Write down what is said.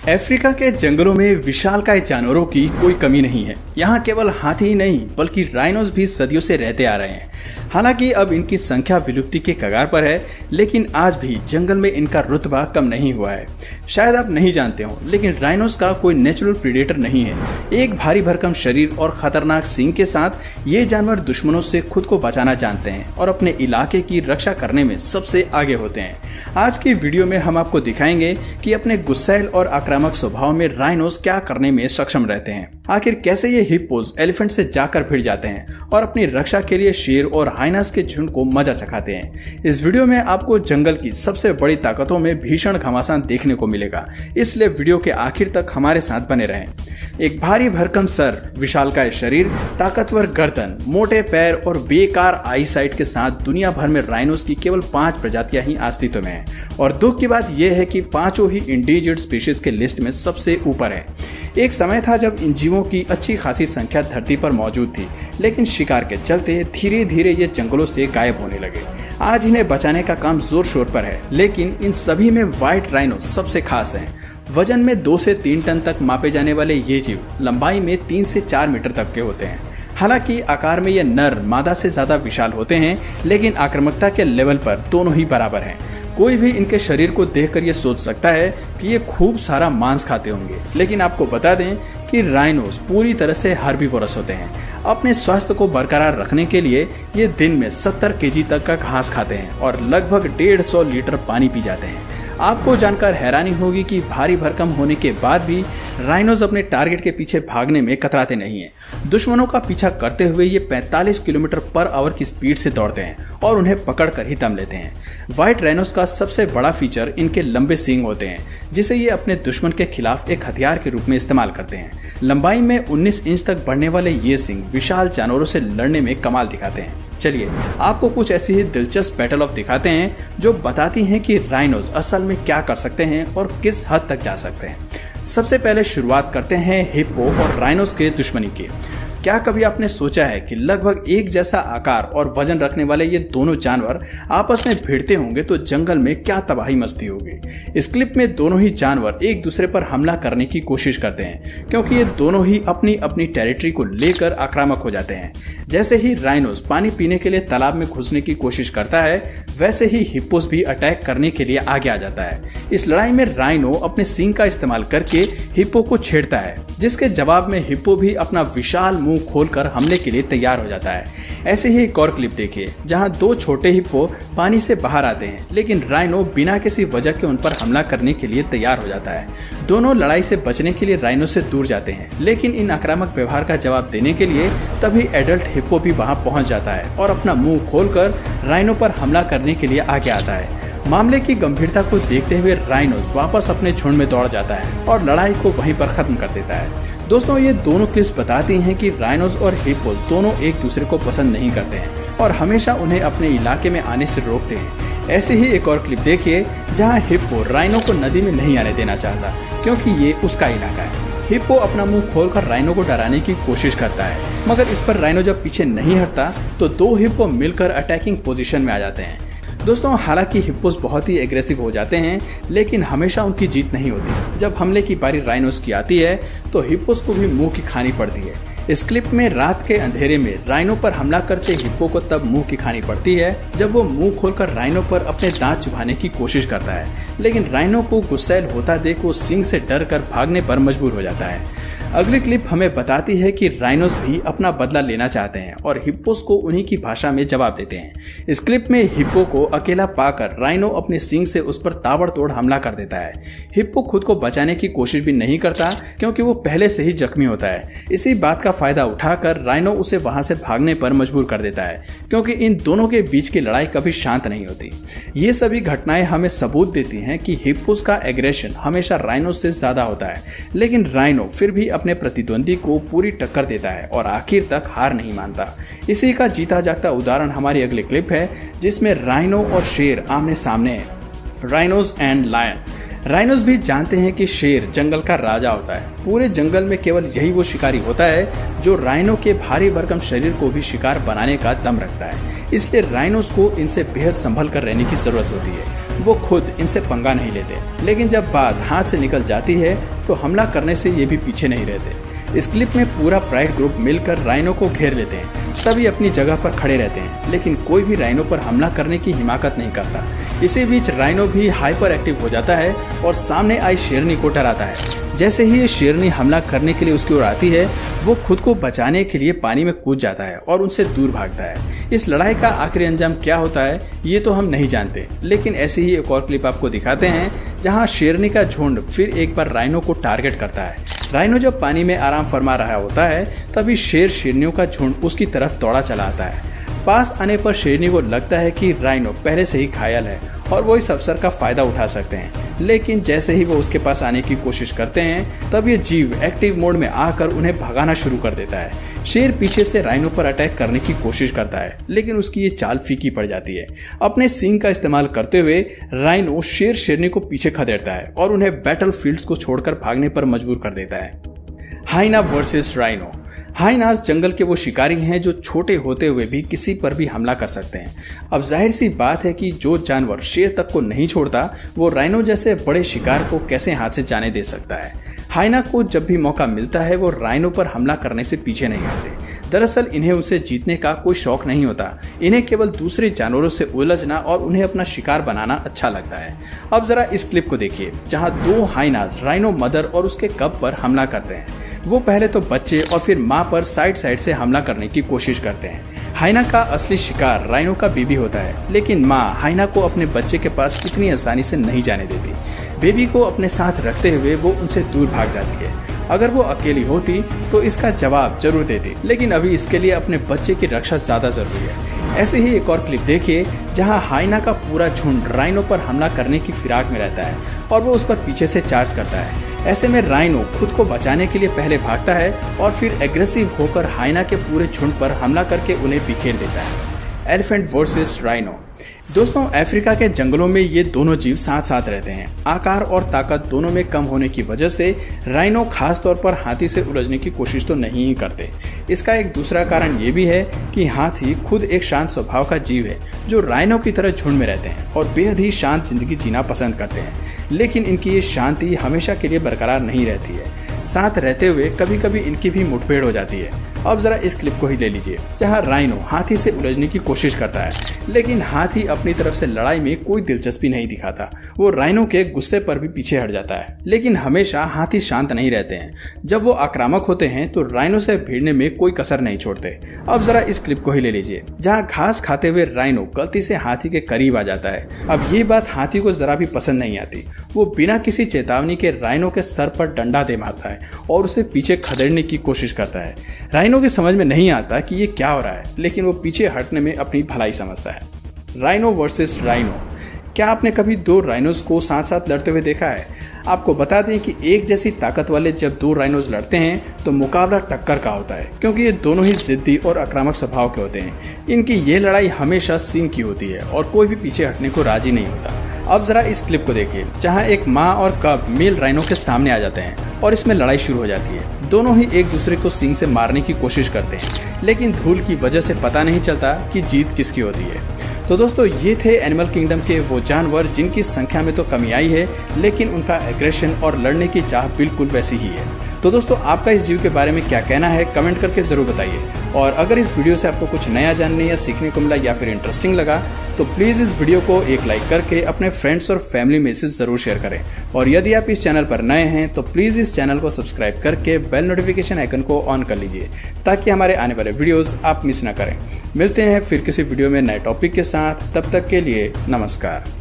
Africa के जंगलों में विशालकाय जानवरों की कोई कमी नहीं है। यहाँ केवल हाथी ही नहीं बल्कि राइनोस भी सदियों से रहते आ रहे हैं। हालांकि अब इनकी संख्या विलुप्ति के कगार पर है, लेकिन आज भी जंगल में इनका रुतबा कम नहीं हुआ है। शायद आप नहीं जानते हो, लेकिन राइनोस का कोई नेचुरल प्रीडेटर नहीं है। एक भारी भरकम शरीर और खतरनाक सींग के साथ ये जानवर दुश्मनों से खुद को बचाना जानते हैं और अपने इलाके की रक्षा करने में सबसे आगे होते हैं। आज की वीडियो में हम आपको दिखाएंगे कि अपने गुस्सैल और आक्रामक स्वभाव में राइनोस क्या करने में सक्षम रहते हैं। आखिर कैसे ये हिप्पोज एलिफेंट से जाकर भिड़ जाते हैं और अपनी रक्षा के लिए शेर और हाइनास के झुंड को मजा चखाते हैं। इस वीडियो में आपको जंगल की सबसे बड़ी ताकतों में भीषण घमासान देखने को मिलेगा, इसलिए वीडियो के आखिर तक हमारे साथ बने रहें। एक भारी भरकम सर, विशालकाय शरीर, ताकतवर गर्दन, मोटे पैर और बेकार आई साइट के साथ दुनिया भर में राइनोस की केवल 5 प्रजातियां ही अस्तित्व में हैं। और दुख की बात यह है कि पांचों ही इंडेंजर्ड स्पीशीज के लिस्ट में सबसे ऊपर है। एक समय था जब इन जीवों की अच्छी खासी संख्या धरती पर मौजूद थी, लेकिन शिकार के चलते धीरे धीरे ये जंगलों से गायब होने लगे। आज इन्हें बचाने का काम जोर शोर पर है, लेकिन इन सभी में व्हाइट राइनो सबसे खास है। वजन में 2 से 3 टन तक मापे जाने वाले ये जीव लंबाई में 3 से 4 मीटर तक के होते हैं। हालांकि आकार में ये नर मादा से ज्यादा विशाल होते हैं, लेकिन आक्रामकता के लेवल पर दोनों ही बराबर हैं। कोई भी इनके शरीर को देखकर ये सोच सकता है कि ये खूब सारा मांस खाते होंगे, लेकिन आपको बता दें कि राइनोस पूरी तरह से हर्बीवोरस होते हैं। अपने स्वास्थ्य को बरकरार रखने के लिए ये दिन में 70 केजी तक का घास खाते हैं और लगभग 150 लीटर पानी पी जाते हैं। आपको जानकर हैरानी होगी कि भारी भरकम होने के बाद भी राइनोस अपने टारगेट के पीछे भागने में कतराते नहीं हैं। दुश्मनों का पीछा करते हुए ये 45 किलोमीटर पर आवर की स्पीड से दौड़ते हैं और उन्हें पकड़कर ही दम लेते हैं। व्हाइट राइनोस का सबसे बड़ा फीचर इनके लंबे सींग होते हैं, जिसे ये अपने दुश्मन के खिलाफ एक हथियार के रूप में इस्तेमाल करते हैं। लंबाई में 19 इंच तक बढ़ने वाले ये सींग विशाल जानवरों से लड़ने में कमाल दिखाते हैं। चलिए आपको कुछ ऐसी ही दिलचस्प बैटल ऑफ दिखाते हैं जो बताती हैं कि राइनोस असल में क्या कर सकते हैं और किस हद तक जा सकते हैं। सबसे पहले शुरुआत करते हैं हिप्पो और राइनोस के दुश्मनी की। क्या कभी आपने सोचा है कि लगभग एक जैसा आकार और वजन रखने वाले ये दोनों जानवर आपस में भिड़ते होंगे तो जंगल में क्या तबाही मस्ती होगी। इस क्लिप में दोनों ही जानवर एक दूसरे पर हमला करने की कोशिश करते हैं, क्योंकि ये दोनों ही अपनी अपनी टेरिटरी को लेकर आक्रामक हो जाते हैं। जैसे ही राइनोस पानी पीने के लिए तालाब में घुसने की कोशिश करता है, वैसे ही हिप्पोस भी अटैक करने के लिए आगे आ जाता है। इस लड़ाई में राइनो अपने सींग का इस्तेमाल करके हिप्पो को छेड़ता है, जिसके जवाब में हिप्पो भी अपना विशाल मुंह खोलकर हमले के लिए तैयार हो जाता है। ऐसे ही एक और क्लिप देखिए जहां 2 छोटे हिप्पो पानी से बाहर आते हैं, लेकिन राइनो बिना किसी वजह के उन पर हमला करने के लिए तैयार हो जाता है। दोनों लड़ाई से बचने के लिए राइनो से दूर जाते हैं, लेकिन इन आक्रामक व्यवहार का जवाब देने के लिए तभी एडल्ट हिप्पो भी वहां पहुंच जाता है और अपना मुंह खोलकर राइनो पर हमला करने के लिए आगे आता है। मामले की गंभीरता को देखते हुए राइनोस वापस अपने झुंड में दौड़ जाता है और लड़ाई को वहीं पर खत्म कर देता है। दोस्तों, ये दोनों क्लिप्स बताती हैं कि राइनोस और हिप्पो दोनों एक दूसरे को पसंद नहीं करते हैं और हमेशा उन्हें अपने इलाके में आने से रोकते हैं। ऐसे ही एक और क्लिप देखिए जहां हिप्पो राइनो को नदी में नहीं आने देना चाहता, क्योंकि ये उसका इलाका है। हिप्पो अपना मुंह खोलकर राइनो को डराने की कोशिश करता है, मगर इस पर राइनो जब पीछे नहीं हटता तो 2 हिप्पो मिलकर अटैकिंग पोजीशन में आ जाते हैं। दोस्तों, हालांकि हिप्पोस बहुत ही एग्रेसिव हो जाते हैं, लेकिन हमेशा उनकी जीत नहीं होती। जब हमले की बारी राइनोस की आती है तो हिप्पोस को भी मुंह की खानी पड़ती है। इस क्लिप में रात के अंधेरे में राइनो पर हमला करते हिप्पो को तब मुंह की खानी पड़ती है जब वो मुंह खोलकर राइनो पर अपने दांत चुभाने की कोशिश करता है, लेकिन राइनो को गुस्सैल होता देख वो सींग से डर कर भागने पर मजबूर हो जाता है। अगली क्लिप हमें बताती है कि राइनोस भी अपना बदला लेना चाहते हैं और हिप्पोस को उन्हीं की भाषा में जवाब देते हैं। इस क्लिप में हिप्पो को अकेला पाकर राइनो अपने सींग से उस पर ताबड़तोड़ हमला कर देता है। हिप्पो खुद को बचाने की कोशिश भी नहीं करता, क्योंकि वो पहले से ही जख्मी होता है। इसी बात का फायदा उठाकर राइनो उसे वहां से भागने पर मजबूर कर देता है, क्योंकि इन दोनों के बीच की लड़ाई कभी शांत नहीं होती। ये सभी घटनाएं हमें सबूत देती हैं कि हिप्पोस का एग्रेशन हमेशा राइनो से ज्यादा होता है, लेकिन राइनो फिर भी अपने प्रतिद्वंदी को पूरी टक्कर देता है और आखिर तक हार नहीं मानता। इसी का जीता जागता उदाहरण हमारी अगली क्लिप है, जिसमें राइनो और शेर आमने सामने है। Rhinos and lion. राइनोस भी जानते हैं कि शेर जंगल का राजा होता है। पूरे जंगल में केवल यही वो शिकारी होता है जो राइनो के भारी भरकम शरीर को भी शिकार बनाने का दम रखता है। इसलिए राइनोस को इनसे बेहद संभल कर रहने की जरूरत होती है। वो खुद इनसे पंगा नहीं लेते, लेकिन जब बात हाथ से निकल जाती है तो हमला करने से ये भी पीछे नहीं रहते। इस क्लिप में पूरा प्राइड ग्रुप मिलकर राइनो को घेर लेते हैं। सभी अपनी जगह पर खड़े रहते हैं, लेकिन कोई भी राइनो पर हमला करने की हिम्मत नहीं करता। इसी बीच राइनो भी हाइपर एक्टिव हो जाता है और सामने आई शेरनी को डराता है। जैसे ही ये शेरनी हमला करने के लिए उसकी ओर आती है, वो खुद को बचाने के लिए पानी में कूद जाता है और उनसे दूर भागता है। इस लड़ाई का आखिरी अंजाम क्या होता है ये तो हम नहीं जानते, लेकिन ऐसी ही एक और क्लिप आपको दिखाते हैं जहां शेरनी का झुंड फिर एक बार राइनो को टारगेट करता है। राइनो जब पानी में आराम फरमा रहा होता है तभी शेरनियों का झुंड उसकी तरफ दौड़ा चला आता है। पास आने पर शेरनी को लगता है कि राइनो पहले से ही घायल है और वो इस अवसर का फायदा उठा सकते हैं, लेकिन जैसे ही वो उसके पास आने की कोशिश करते हैं तब ये जीव एक्टिव मोड में आकर उन्हें भगाना शुरू कर देता है। शेर पीछे से राइनो पर अटैक करने की कोशिश करता है, लेकिन उसकी ये चाल फीकी पड़ जाती है। अपने सींग का इस्तेमाल करते हुए राइनो शेरनी को पीछे खदेड़ता है और उन्हें बैटल फील्ड्स को छोड़कर भागने पर मजबूर कर देता है। हाइना वर्सेस राइनो। हाइनास जंगल के वो शिकारी हैं जो छोटे होते हुए भी किसी पर भी हमला कर सकते हैं। अब जाहिर सी बात है कि जो जानवर शेर तक को नहीं छोड़ता वो राइनो जैसे बड़े शिकार को कैसे हाथ से जाने दे सकता है। हाइना को जब भी मौका मिलता है वो राइनो पर हमला करने से पीछे नहीं हटते। दरअसल इन्हें उसे जीतने का कोई शौक नहीं होता, इन्हें केवल दूसरे जानवरों से उलझना और उन्हें अपना शिकार बनाना अच्छा लगता है। अब जरा इस क्लिप को देखिए जहां दो हाइनास राइनो मदर और उसके कब पर हमला करते हैं। वो पहले तो बच्चे और फिर मां पर साइड से हमला करने की कोशिश करते हैं। हाइना का असली शिकार राइनो का बेबी होता है, लेकिन मां हाइना को अपने बच्चे के पास इतनी आसानी से नहीं जाने देती। बेबी को अपने साथ रखते हुए वो उनसे दूर भाग जाती है। अगर वो अकेली होती तो इसका जवाब जरूर देती, लेकिन अभी इसके लिए अपने बच्चे की रक्षा ज्यादा जरूरी है। ऐसे ही एक और क्लिप देखिए जहां हाइना का पूरा झुंड राइनो पर हमला करने की फिराक में रहता है और वो उस पर पीछे से चार्ज करता है। ऐसे में राइनो खुद को बचाने के लिए पहले भागता है और फिर एग्रेसिव होकर हाइना के पूरे झुंड पर हमला करके उन्हें बिखेर देता है। Elephant versus rhino. दोस्तों, अफ्रीका के जंगलों में ये दोनों जीव साथ साथ रहते हैं। आकार और ताकत दोनों में कम होने की वजह से राइनो खास तौर पर हाथी से उलझने की कोशिश तो नहीं ही करते। इसका एक दूसरा कारण ये भी है कि हाथी खुद एक शांत स्वभाव का जीव है जो राइनो की तरह झुंड में रहते हैं और बेहद ही शांत जिंदगी जीना पसंद करते हैं। लेकिन इनकी ये शांति हमेशा के लिए बरकरार नहीं रहती है। साथ रहते हुए कभी कभी इनकी भी मुठभेड़ हो जाती है। अब जरा इस क्लिप को ही ले लीजिए जहां राइनो हाथी से उलझने की कोशिश करता है, लेकिन हाथी अपनी तरफ से लड़ाई में कोई दिलचस्पी नहीं दिखाता। वो राइनो के गुस्से पर भी पीछे हट जाता है, लेकिन हमेशा हाथी शांत नहीं रहते हैं। जब वो आक्रामक होते हैं तो राइनो से भिड़ने में कोई कसर नहीं छोड़ते। अब जरा इस क्लिप को ही ले लीजिए जहाँ घास खाते हुए राइनो गलती से हाथी के करीब आ जाता है। अब ये बात हाथी को जरा भी पसंद नहीं आती। वो बिना किसी चेतावनी के राइनो के सर पर डंडा दे मारता है और उसे पीछे खदेड़ने की कोशिश करता है। राइनो की समझ में नहीं आता कि ये क्या हो रहा है, लेकिन वो पीछे हटने में अपनी भलाई समझता है। Rhino versus rhino. क्या आपने कभी दो राइनोज को साथ साथ लड़ते हुए देखा है? आपको बता दें कि एक जैसी ताकत वाले जब दो राइनोज लड़ते हैं तो मुकाबला टक्कर का होता है, क्योंकि ये दोनों ही जिद्दी और आक्रामक स्वभाव के होते हैं। इनकी ये लड़ाई हमेशा सींग की होती है और कोई भी पीछे हटने को राजी नहीं होता। अब जरा इस क्लिप को देखिए जहां एक माँ और कब मेल राइनो के सामने आ जाते हैं और इसमें लड़ाई शुरू हो जाती है। दोनों ही एक दूसरे को सींग से मारने की कोशिश करते हैं, लेकिन धूल की वजह से पता नहीं चलता कि जीत किसकी होती है। तो दोस्तों, ये थे एनिमल किंगडम के वो जानवर जिनकी संख्या में तो कमी आई है, लेकिन उनका एग्रेशन और लड़ने की चाह बिल्कुल वैसी ही है। तो दोस्तों, आपका इस जीव के बारे में क्या कहना है कमेंट करके जरूर बताइए। और अगर इस वीडियो से आपको कुछ नया जानने या सीखने को मिला या फिर इंटरेस्टिंग लगा तो प्लीज़ इस वीडियो को एक लाइक करके अपने फ्रेंड्स और फैमिली में से ज़रूर शेयर करें। और यदि आप इस चैनल पर नए हैं तो प्लीज़ इस चैनल को सब्सक्राइब करके बेल नोटिफिकेशन आइकन को ऑन कर लीजिए ताकि हमारे आने वाले वीडियोज़ आप मिस ना करें। मिलते हैं फिर किसी वीडियो में नए टॉपिक के साथ, तब तक के लिए नमस्कार।